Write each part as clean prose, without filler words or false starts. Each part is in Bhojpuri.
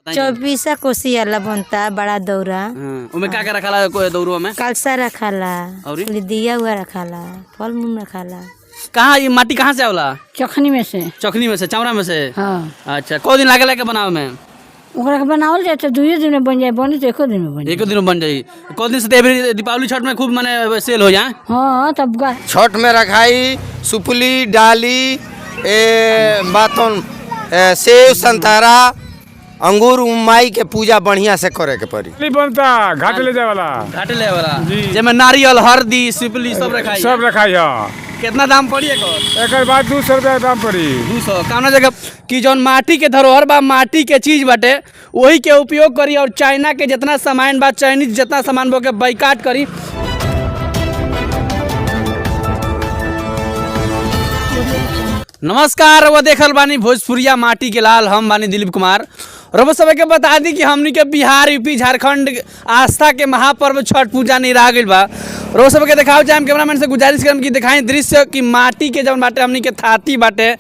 24 कोसी वाला बनता बड़ा दौरा। उमे का रखाला कोई दौरो में? कलसा रखाला और दिया हुआ रखाला, फल मूल रखाला। कहाँ ये माटी कहाँ से आवला? चखनी में से। चखनी में से, चौरा में से? हाँ। अच्छा, को दिन लागेला के बनावे में? ओकरा के बनावल जाए तो 2 दिन में बन जाए, बनी तो 1 दिन में बन जाए। 1 दिन में बन जाई। को दिन से दीपावली छठ में खूब माने सेल हो जाए? हाँ तब छठ में रखाई सुपली डाली बातन सेव संतरा अंगूर माई के पूजा बढ़िया से करे के पड़ी। बनता घाटे ले जाए वाला, घाटे ले वाला जेमे नारियल हल्दी सुपली सब रखाई। सब रखाई। कितना दाम पड़ी एक बाद 200 रुपया दाम पड़ी। 200 कौना जगह की जौन माटी के धरोहर बा, माटी के चीज बाटे वही के उपयोग करी और चाइना के जितना सामान बा, चाइनीज जितना सामान बा के बाइकाट करी। नमस्कार, वो देखल बानी भोजपुरिया माटी के लाल, हम बानी दिलीप कुमार। रब सब के बता दी कि हमनी के बिहार यूपी झारखंड आस्था के महापर्व छठ पूजा नहीं रह गई बा। रोज सब के दिखाओ जाए, कैमरामैन से गुजारिश करम कि दिखाई दृश्य कि माटी के जौन बाटे हमनी के थाती बाटे,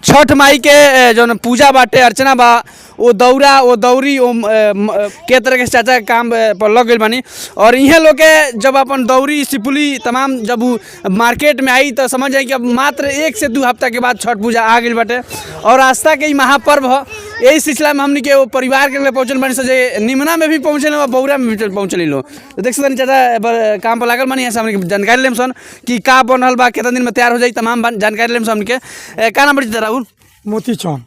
छठ माई के जौन पूजा बाटे, अर्चना बा, वो दौरा वो दौरी वो के तरह के चाचा के काम पर लग गई बानी। और इहे लोग के जब अपन दौरी सिपुली तमाम जब मार्केट में आई तो समझ जाए कि अब मात्र 1 से 2 हफ्ता के बाद छठ पूजा आ गई बाटे और आस्था के महापर्व हो। यही सिलसिला में हमनी के वो परिवार के लिए पहुँचल बानी सजे, निमना में भी पहुँचल और बौरा में भी पहुँचल लो। तो देख सकते चाचा काम पर लागल बानी। हमने जानकारी लेम सन कि का बनल बा, कितना दिन में तैयार हो जाए, तमाम जानकारी लेम सन के। का नाम बड़ी राहुल? मोती चौन।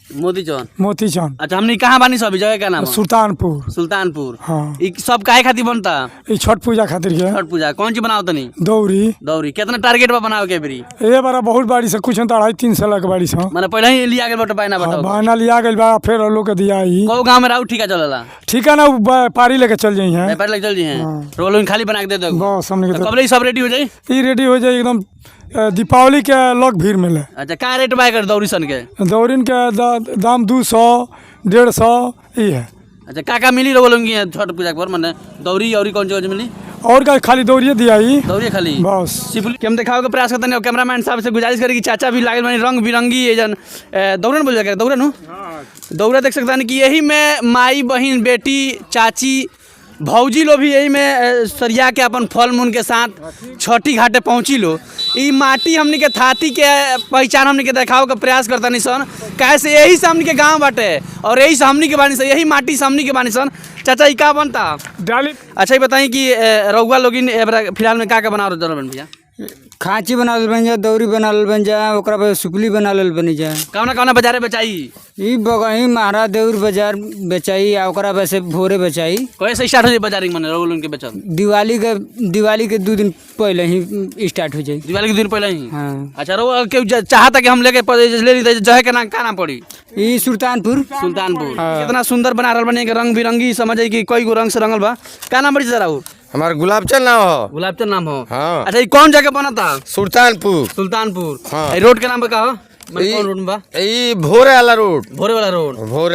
मोती चौन। अच्छा, हमने कहाँ बानी सब जगह का नाम? सुल्तानपुर। हाँ। सब काहे खातिर बनता? छठ पूजा खातिर के। छठ पूजा कौन ची बनाओ तनी? दौरी। कितना टारगेट बा बनाओ के बेरी? ये बारा बहुत बाड़ी से, कुछ 250-300 लाख बाड़ी से। माने पहले ही लिया गेल बट बायना बताओ। बायना लिया गेल बा, फिर लोग के दिया ही। को गांव में राउ ठीका चलला? ठीका ना पारी लेके चल जाई हैं। पारी लेके चल जाई हैं। रोल खाली बना के दे दो बस। हमने के कबले सब रेडी हो जाई? ई रेडी हो जाई एकदम दीपावली के लोग भीड़ मिले। अच्छा, का रेट बा कर दौरी सन के? दौरिन के दाम 200-150 ये है। अच्छा, का मिली रोलोंगी छठ पूजा पर माने दौरी और कौन चीज मिली? और का खाली दौरिये दिया ही। दौरी खाली बस। सिपुल के हम दिखाओ के प्रयास करते हैं। कैमरामैन साहब से गुजारिश करें कि चाचा भी लागल बानी रंग बिरंगी ये जन दौड़न बोल जाएगा, दौड़न हो दौरा देख सकते हैं कि यही में माई बहन बेटी चाची भौजी लो भी यही में सरिया के अपन फल मूल के साथ छठी घाटे पहुँची लो। ई माटी हमनी के थाती के पहचान हमनी के दिखाओ के प्रयास करता नहीं सन, कैसे यही से हमनी के गाँव बाटे और यही से हमनी के बानी सन, यही माटी से हमनी के बानी सन। चाचा, ई का बनता डाली? अच्छा, ये बताई कि रउआ लोगिन फिलहाल में का बना रहे भैया? खांची बना बन जा, दौरी बना बन जा, ओकरा बाद सुपली बना बन जा। कौना बाजारे बेचाई? ई बगही महाराज देउर बाजार बेचाई आ ओकरा बाद से भोरे बेचाई। कैसे स्टार्ट हो जाए बाजार में रोल के बेचल? दिवाली के 2 दिन पहले ही स्टार्ट हो जाए। दिवाली के दिन पहले ही? हाँ। अच्छा, रो क्यों चाहता कि हम लेके ले ली जगह के नाम का नाम पड़ी? ई सुल्तानपुर। हाँ। कितना सुंदर बना रहा बने, रंग बिरंगी समझ कि कई गो रंग से रंगल बा। का नाम बड़ी जरा? हमारा गुलाबचंद नाम हो। गुलाबचंद नाम हो? हाँ। अच्छा, ये कौन जगह बना था? सुल्तानपुर। हाँ। रोड के नाम पे का हो? कौन रोड बा? ई भोरे वाला रोड। भोरे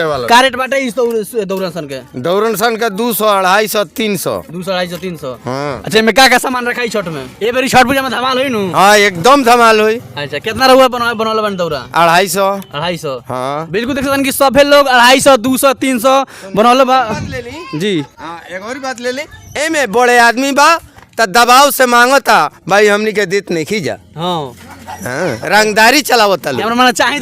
वाला का रेट बाटे इस दौरन सन के? 200, 250, 300। 200, 300। हाँ। अच्छा, में का सामान रखाई छठ में? ये बेरी छठ पूजा में धमाल होई नु? हाँ, एकदम धमाल होई। अच्छा, कितना रहुआ बनल बन दौरा? 250। हाँ, बिल्कुल देख सकते कि सभे लोग 250, 200, 300 बनल बा जी। एक और बात ले ली, ए में बड़े आदमी बा त दबाव से मांगता भाई हमनी के देत नहीं खींचा। हाँ। रंगदारी चलावता लोग। माने चाही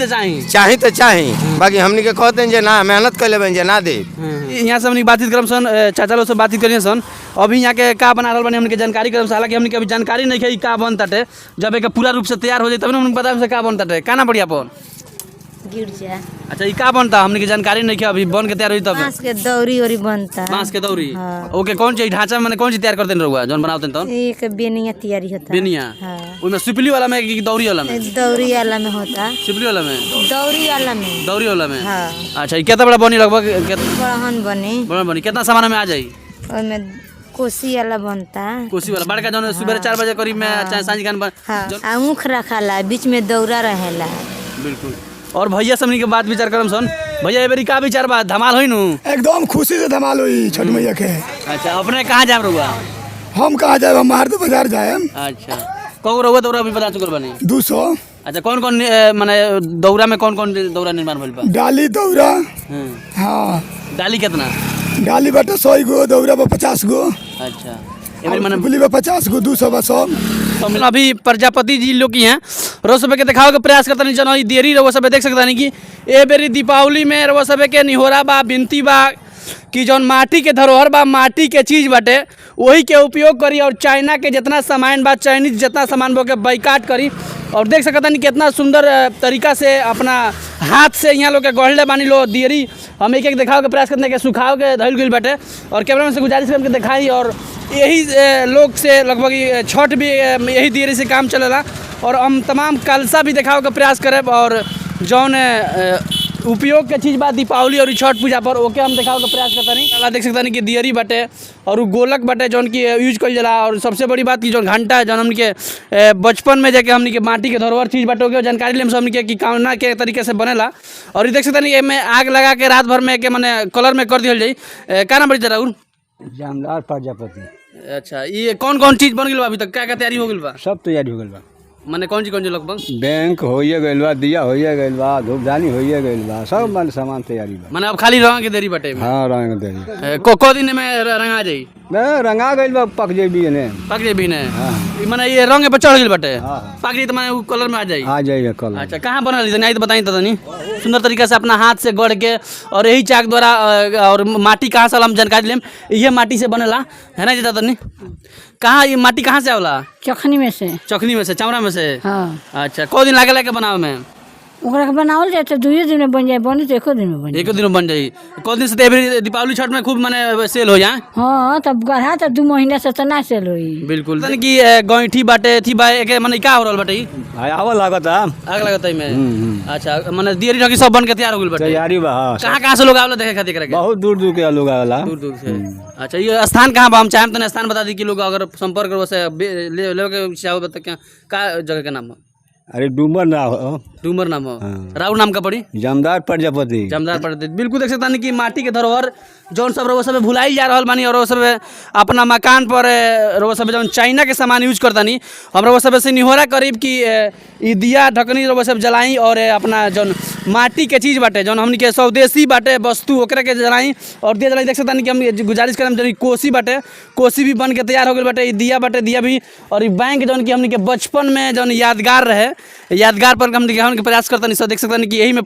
तो चाही बाकी हमनी के कहते हैं जे ना मेहनत कर लेबे जे ना दे। यहाँ से हमनी बातचीत करम सन, चाचा लोग से बातचीत करिए सन। अभी यहाँ के का बना रहल बनी हमनी के जानकारी करम सन, हालांकि हमनी के अभी जानकारी नहीं है का बनताटे। जब एक पूरा रूप से तैयार हो जाए तब हमनी पता से का बनताटे। का ना बढ़िया अपन गिरजा। अच्छा, ई का बनता हमनी के जानकारी नहीं है, अभी बन के तैयार होई तब? बांस के दौरी और बनता। बांस के दौरी? हाँ। ओके, कौन चीज ढांचा माने कौन चीज तैयार करते रहुआ जौन बनावते तन? एक बेनिया तैयारी होता। बेनिया? हाँ। उसमें सिपली वाला में कि दौरी वाला में? दौरी वाला में होता। सिपली वाला में? दौरी वाला में। हाँ। अच्छा, ये कितना बड़ा बनी लगभग? बड़हन बनी। कितना सामान में आ जाई? उसमें कोसी वाला बनता। कोसी वाला बड़का जौन सुबह 4 बजे करीब में चाहे सांझ खान हाँ। ऊख रखाला, बीच में दौरा रहेला। बिल्कुल। और भैया सबनी के बात विचार करम सन। भैया, ये बेरी का विचार बा? धमाल होई नु? एकदम खुशी से धमाल हुई छठ मैया के। अच्छा, अपने कहाँ जाम रहुआ? हम कहाँ जाए? हम मार बाजार जाए। अच्छा, कौ रहुआ दौरा भी बता चुकल बनी 200 अच्छा कौन कौन माने दौरा में कौन कौन दौरा निर्माण भइल बा डाली दौरा हम्म, हाँ डाली कितना डाली बाटे 100 गो दौरा बा 50 गो अच्छा एबरी माने पुली बा 50 गो 200 बा 100 तो अभी प्रजापति जी लोग की हैं रोज सब के दिखाओ के प्रयास करता नहीं जनो ई देरी रहो सब देख सकता नहीं कि ए बेरी दीपावली में रहो सब के निहोरा बा बिनती बा कि जौन माटी के धरोहर बा माटी के चीज बाटे वही के उपयोग करी और चाइना के जितना सामान बा चाइनीज जितना सामान बा के बाइकाट करी और देख सकता नहीं कितना सुंदर तरीका से अपना हाथ से यहाँ लोग के गढ़ले बानी लो दियरी हम एक एक दिखाओ के प्रयास करने के सुखाओ के धैल गई बाटे और कैमरा में से गुजारिश करके दिखाई और यही लोग से लगभग छठ भी यही दियरी से काम चलेला और हम तमाम कलसा भी दिखाओ के प्रयास करें और जौन उपयोग के चीज़ बा दीपावली और छठ पूजा पर ओके हम दिखाओ के प्रयास करता नहीं देख सकता नहीं कि दियरी बाटे और गोलक बाटे जौन की यूज कल जाला और सबसे बड़ी बात की जौन घंटा जौन हमन के बचपन में जाके हमन के माटी के धरोहर चीज़ बाटे ओके जानकारी लेम हमन के कि कौना के तरीके से बनेला और ये देख सकता नहीं एमे आग लगा के रात भर में के मने कलर में कर दिया जाई का नाम बड़ी जरूर जामदार प्रजापति अच्छा ये कौन कौन चीज़ बन गई बा अभी तक क्या तैयारी हो गई बा सब तैयारी हो गई बा माने कौन सी लगभग बैंक होइए गइल बा दिया होइए गइल बा धूपदानी होइए गइल बा सब मन सामान तैयारी बा माने अब खाली रंग के देरी बटे हाँ रंग देरी को दिन में रंगा जाई रंगा गइल बा पक जेबी ने पक जेबी ने माने ये रंग पे चढ़ गई बटे हाँ। पक जाई तो माने वो कलर में आ जाई कल अच्छा कहाँ बनल नहीं तो बताई तो नहीं सुंदर तरीका से अपना हाथ से गढ़ के और यही चाक द्वारा और माटी कहाँ से हम जानकारी लेम ये माटी से बनेला है ना जीता तनी कहाँ ये माटी कहाँ से आवला चखनी में से चखनी में से चमड़ा में से हाँ अच्छा को दिन लागे लागे बनावे में ओकरा के बनावल जाए तो 2 दिन में बन जाए बनी तो 1 दिन में बन जाए एक दिन में बन जाई को दिन से तो एवरी दीपावली छठ में खूब माने सेल हो जाए हाँ तब गढ़ा तो 2 महीना से तो ना सेल होई बिल्कुल तन की गईठी बाटे थी बा एक माने का हो रहल बाटे आवा लागत आग लगता है में अच्छा माने दियरी ढकी सब बन के तैयार हो गइल बाटे तैयारी बा कहाँ से लोग आवला देखे खातिर करे के बहुत दूर दूर के लोग आवेला दूर दूर से अच्छा ये स्थान कहाँ बा हम चाहेम तने स्थान बता दी कि लोग अगर संपर्क करबो से ले के चाहो बता क्या का जगह के नाम है अरे डूमर ना हो डूमर नाम हो राउर नाम का पड़ी जमदार प्रजापति जमदार पड़ते बिल्कुल देख सकता नहीं कि माटी के धरोहर जौन सब रोज सब भुलाई जा रहा बानी और वो सब अपना मकान पर रोज सब जौन चाइना के सामान यूज करता नहीं हम रोज सब से निहोरा करीब कि ई दिया ढकनी रोज सब जलाई और अपना जौन माटी के चीज़ बाटे जौन हमनी के स्वदेशी बाटे वस्तु ओकरा के जलाई और दिया जलाई देख सकता नहीं कि हम गुजारिश करम जौन कोसी बाटे कोसी भी बन के तैयार हो गई बाटे ई दिया बाटे दिया भी और ई बैंक जौन की हमनी के बचपन में जौन यादगार रहे यादगार पर हम प्रयास करता नहीं सब देख सकता नहीं कि यही में